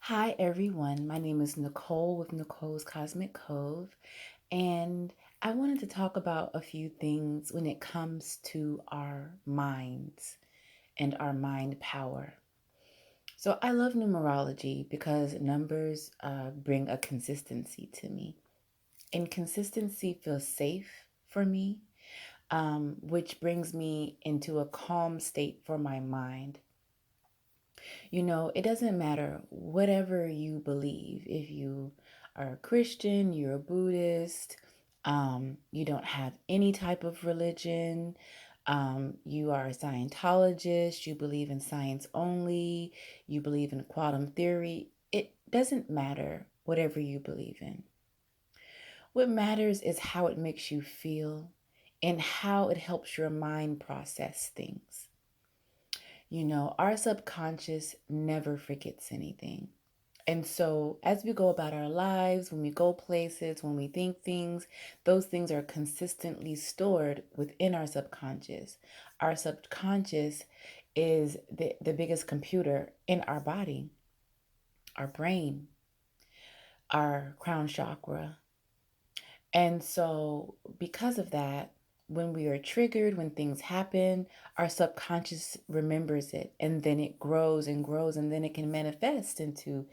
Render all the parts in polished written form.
Hi, everyone. My name is Nicole with Nicole's Cosmic Cove, and I wanted to talk about a few things when it comes to our minds and our mind power. So, I love numerology because numbers bring a consistency to me, and consistency feels safe for me, which brings me into a calm state for my mind. It doesn't matter whatever you believe. If you are a Christian, you're a Buddhist, you don't have any type of religion, you are a Scientologist, you believe in science only, you believe in quantum theory. It doesn't matter whatever you believe in. What matters is how it makes you feel and how it helps your mind process things. Our subconscious never forgets anything. And so, as we go about our lives, when we go places, when we think things, those things are consistently stored within our subconscious. Our subconscious is the biggest computer in our body, our brain, our crown chakra. And so, because of that, when we are triggered, when things happen, our subconscious remembers it and then it grows and grows, and then it can manifest into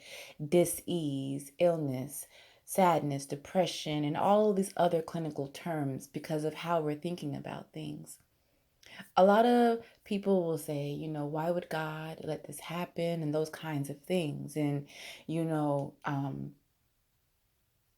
dis-ease, illness, sadness, depression, and all of these other clinical terms because of how we're thinking about things. A lot of people will say, why would God let this happen, and those kinds of things. And, you know, um,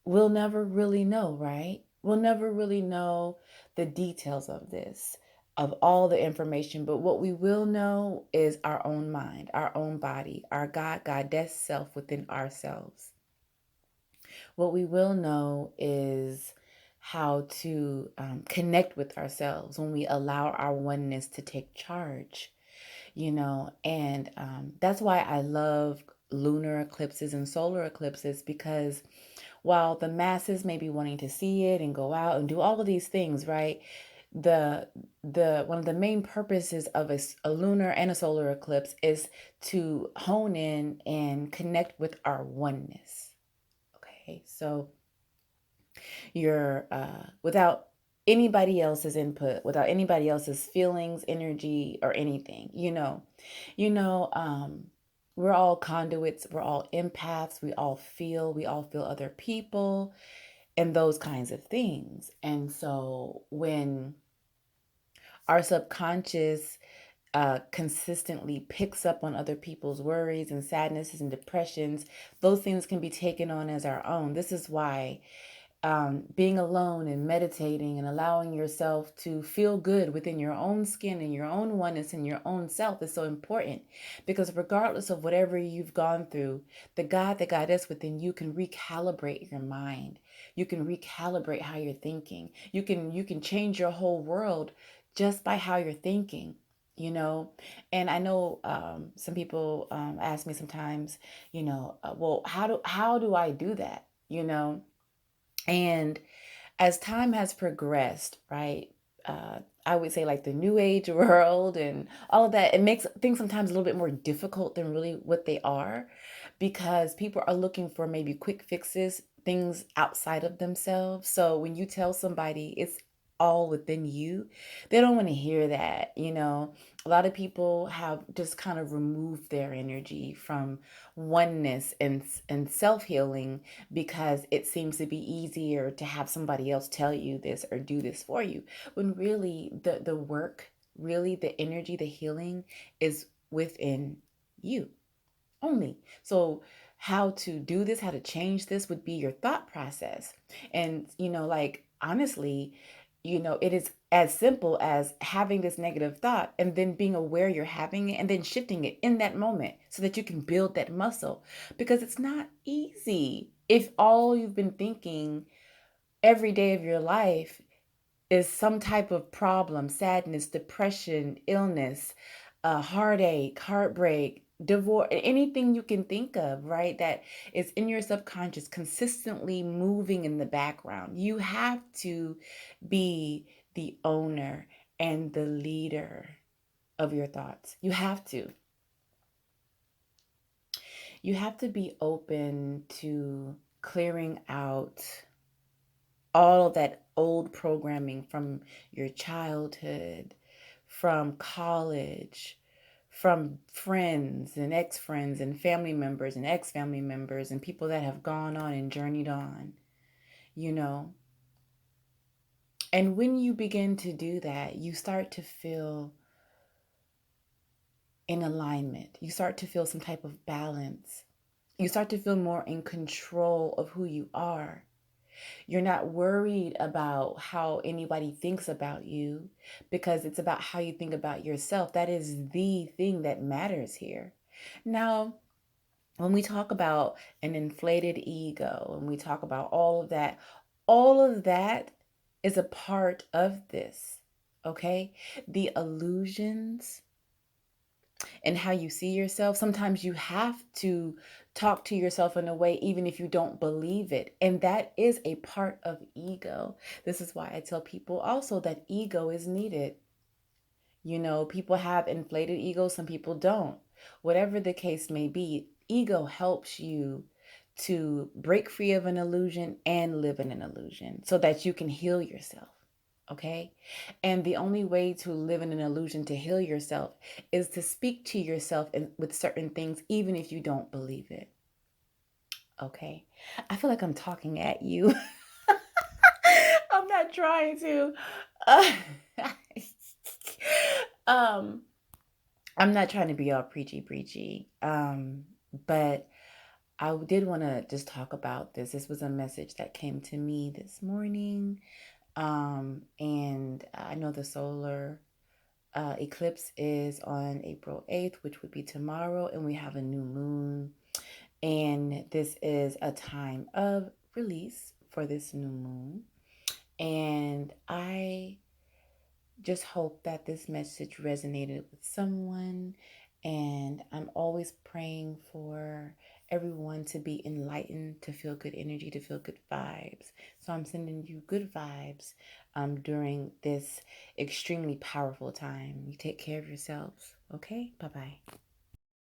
we'll never really know, right? We'll never really know the details of this, of all the information. But what we will know is our own mind, our own body, our God, Goddess self within ourselves. What we will know is how to connect with ourselves when we allow our oneness to take charge, and that's why I love lunar eclipses and solar eclipses, because while the masses may be wanting to see it and go out and do all of these things, right? The one of the main purposes of a lunar and a solar eclipse is to hone in and connect with our oneness. Okay, so you're without anybody else's input, without anybody else's feelings, energy, or anything. You know, we're all conduits, we're all empaths, we all feel other people and those kinds of things. And so when our subconscious consistently picks up on other people's worries and sadnesses and depressions, those things can be taken on as our own. This is why being alone and meditating and allowing yourself to feel good within your own skin and your own oneness and your own self is so important, because regardless of whatever you've gone through, the God, the Goddess within you can recalibrate your mind. You can recalibrate how you're thinking. You can change your whole world just by how you're thinking. And I know some people ask me sometimes, well, how do I do that? And as time has progressed, right? I would say like the new age world and all of that, it makes things sometimes a little bit more difficult than really what they are, because people are looking for maybe quick fixes, things outside of themselves. So when you tell somebody it's all within you, they don't want to hear that. A lot of people have just kind of removed their energy from oneness and self-healing, because it seems to be easier to have somebody else tell you this or do this for you, when really the work, really the energy, the healing is within you only. So how to do this, how to change this would be your thought process. And like, honestly, it is as simple as having this negative thought and then being aware you're having it and then shifting it in that moment so that you can build that muscle, because it's not easy if all you've been thinking every day of your life is some type of problem, sadness, depression, illness, heartache, heartbreak, divorce, anything you can think of, right? That is in your subconscious, consistently moving in the background. You have to be the owner and the leader of your thoughts. You have to. You have to be open to clearing out all of that old programming from your childhood, from college, from friends and ex-friends and family members and ex-family members and people that have gone on and journeyed on, you know. And when you begin to do that, you start to feel in alignment. You start to feel some type of balance. You start to feel more in control of who you are. You're not worried about how anybody thinks about you because it's about how you think about yourself. That is the thing that matters here. Now, when we talk about an inflated ego and we talk about all of that is a part of this, okay? The illusions and how you see yourself, sometimes you have to talk to yourself in a way, even if you don't believe it. And that is a part of ego. This is why I tell people also that ego is needed. You know, people have inflated egos, some people don't. Whatever the case may be, ego helps you to break free of an illusion and live in an illusion so that you can heal yourself. Okay. And the only way to live in an illusion to heal yourself is to speak to yourself with certain things, even if you don't believe it. Okay. I feel like I'm talking at you. I'm not trying to. Uh, um, I'm not trying to be all preachy. But I did want to just talk about this. This was a message that came to me this morning. And I know the solar eclipse is on April 8th, which would be tomorrow, and we have a new moon. And this is a time of release for this new moon. And I just hope that this message resonated with someone. And I'm always praying for everyone to be enlightened, to feel good energy, to feel good vibes. So I'm sending you good vibes during this extremely powerful time. You take care of yourselves. Okay? Bye-bye.